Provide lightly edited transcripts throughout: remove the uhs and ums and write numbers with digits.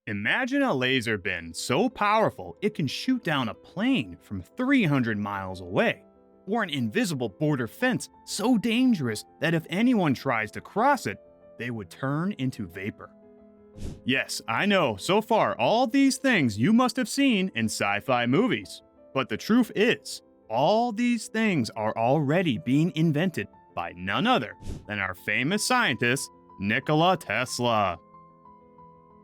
Imagine a laser bin so powerful it can shoot down a plane from 300 miles away, or an invisible border fence so dangerous that if anyone tries to cross it, they would turn into vapor. Yes, I know, so far all these things you must have seen in sci-fi movies. But the truth is, all these things are already being invented by none other than our famous scientist, Nikola Tesla.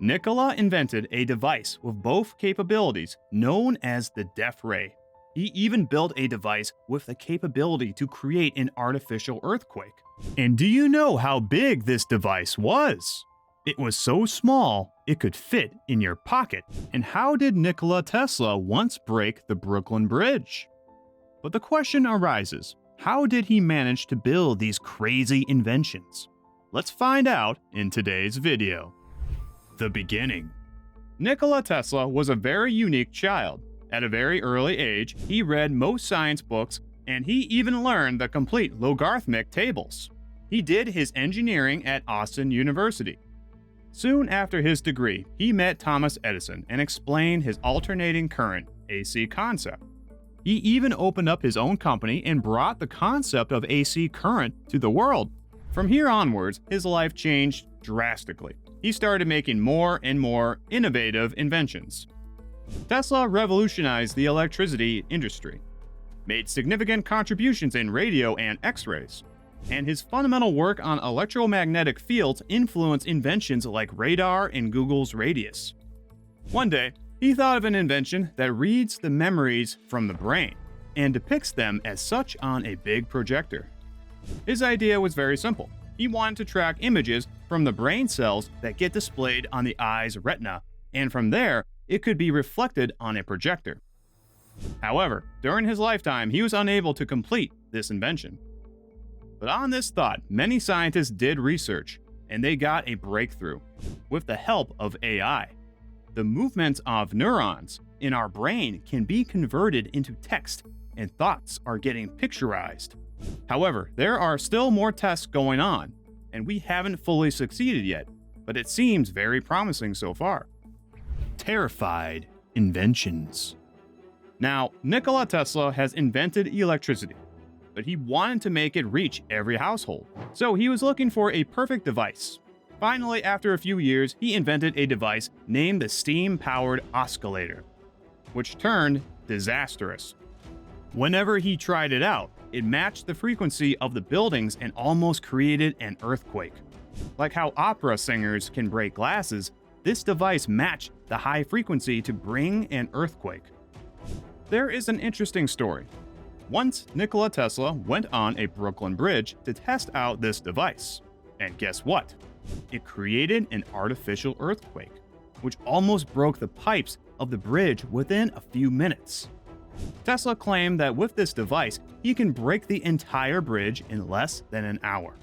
Nikola invented a device with both capabilities known as the death ray. He even built a device with the capability to create an artificial earthquake. And do you know how big this device was? It was so small, it could fit in your pocket. And how did Nikola Tesla once break the Brooklyn Bridge? But the question arises, how did he manage to build these crazy inventions? Let's find out in today's video. The beginning. Nikola Tesla was a very unique child. At a very early age, he read most science books, and he even learned the complete logarithmic tables. He did his engineering at Austin University. Soon after his degree, he met Thomas Edison and explained his alternating current AC concept. He even opened up his own company and brought the concept of AC current to the world. From here onwards, his life changed drastically. He started making more and more innovative inventions. Tesla revolutionized the electricity industry, made significant contributions in radio and X-rays, and his fundamental work on electromagnetic fields influenced inventions like radar and Google's Radius. One day, he thought of an invention that reads the memories from the brain and depicts them as such on a big projector. His idea was very simple. He wanted to track images from the brain cells that get displayed on the eye's retina, and from there, it could be reflected on a projector. However, during his lifetime, he was unable to complete this invention. But on this thought, many scientists did research, and they got a breakthrough with the help of AI. The movements of neurons in our brain can be converted into text, and thoughts are getting picturized. However, there are still more tests going on, and we haven't fully succeeded yet, but it seems very promising so far. Terrified inventions. Now, Nikola Tesla has invented electricity, but he wanted to make it reach every household, so he was looking for a perfect device. Finally, after a few years, he invented a device named the steam-powered oscillator, which turned disastrous. Whenever he tried it out, it matched the frequency of the buildings and almost created an earthquake. Like how opera singers can break glasses, this device matched the high frequency to bring an earthquake. There is an interesting story. Once, Nikola Tesla went on a Brooklyn Bridge to test out this device. And guess what? It created an artificial earthquake, which almost broke the pipes of the bridge within a few minutes. Tesla claimed that with this device, he can break the entire bridge in less than an hour.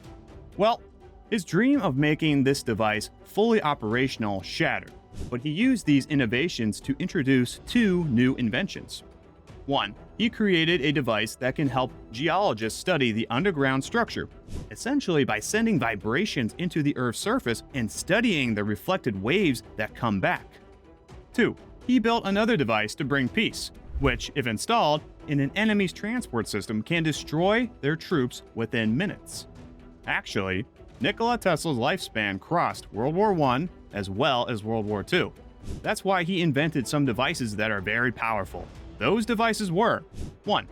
Well, his dream of making this device fully operational shattered, but he used these innovations to introduce two new inventions. One, he created a device that can help geologists study the underground structure, essentially by sending vibrations into the Earth's surface and studying the reflected waves that come back. Two, he built another device to bring peace, which, if installed in an enemy's transport system, can destroy their troops within minutes. Actually, Nikola Tesla's lifespan crossed World War I as well as World War II. That's why he invented some devices that are very powerful. Those devices were 1.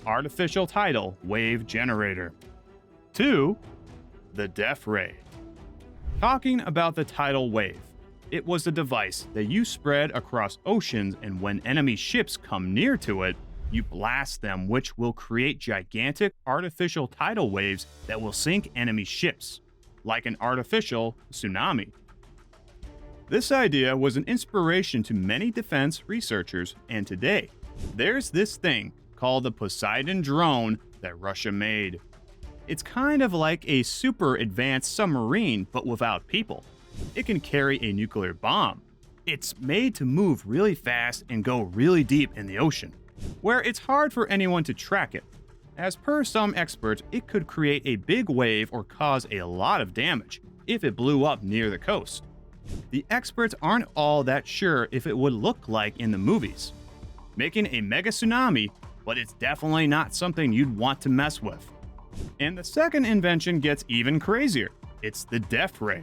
Artificial tidal wave generator. 2. The death ray. Talking about the tidal wave, it was a device that you spread across oceans, and when enemy ships come near to it, you blast them, which will create gigantic artificial tidal waves that will sink enemy ships, like an artificial tsunami. This idea was an inspiration to many defense researchers, and today, there's this thing called the Poseidon drone that Russia made. It's kind of like a super advanced submarine, but without people. It can carry a nuclear bomb. It's made to move really fast and go really deep in the ocean, where it's hard for anyone to track it. As per some experts, it could create a big wave or cause a lot of damage if it blew up near the coast. The experts aren't all that sure if it would look like in the movies, making a mega tsunami, but it's definitely not something you'd want to mess with. And the second invention gets even crazier. It's the Death Ray.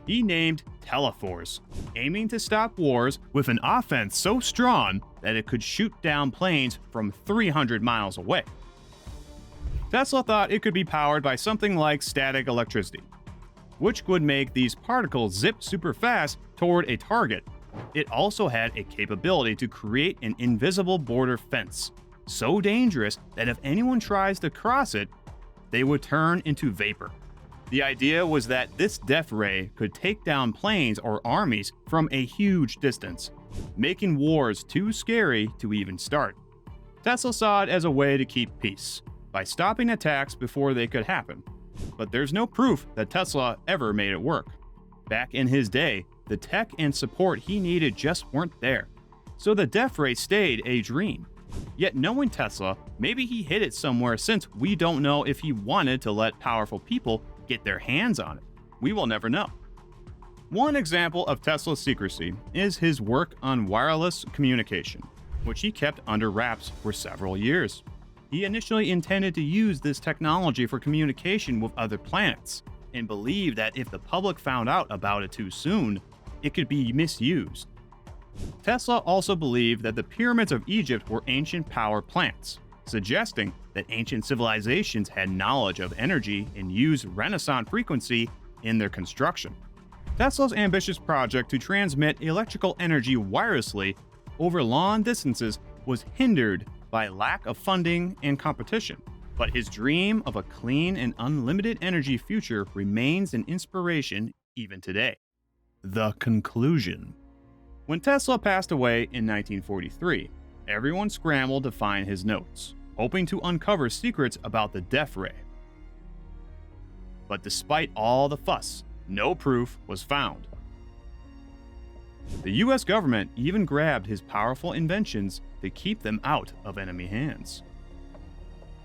He named Teleforce, aiming to stop wars with an offense so strong that it could shoot down planes from 300 miles away. Tesla thought it could be powered by something like static electricity, which would make these particles zip super fast toward a target. It also had a capability to create an invisible border fence, so dangerous that if anyone tries to cross it, they would turn into vapor. The idea was that this death ray could take down planes or armies from a huge distance, making wars too scary to even start. Tesla saw it as a way to keep peace, by stopping attacks before they could happen. But there's no proof that Tesla ever made it work. Back in his day, the tech and support he needed just weren't there, so the death ray stayed a dream. Yet knowing Tesla, maybe he hid it somewhere since we don't know if he wanted to let powerful people get their hands on it. We will never know. One example of Tesla's secrecy is his work on wireless communication, which he kept under wraps for several years. He initially intended to use this technology for communication with other planets, and believed that if the public found out about it too soon, it could be misused. Tesla also believed that the pyramids of Egypt were ancient power plants, suggesting that ancient civilizations had knowledge of energy and used Renaissance frequency in their construction. Tesla's ambitious project to transmit electrical energy wirelessly over long distances was hindered by lack of funding and competition, but his dream of a clean and unlimited energy future remains an inspiration even today. The conclusion. When Tesla passed away in 1943, everyone scrambled to find his notes, hoping to uncover secrets about the death ray. But despite all the fuss, no proof was found. The US government even grabbed his powerful inventions to keep them out of enemy hands.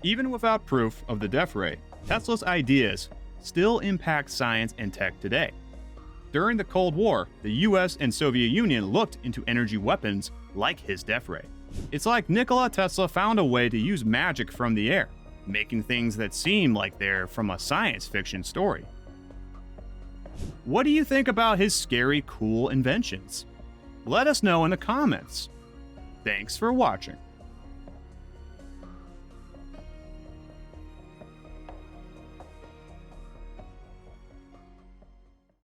Even without proof of the death ray, Tesla's ideas still impact science and tech today. During the Cold War, the US and Soviet Union looked into energy weapons like his death ray. It's like Nikola Tesla found a way to use magic from the air, making things that seem like they're from a science fiction story. What do you think about his scary, cool inventions? Let us know in the comments. Thanks for watching.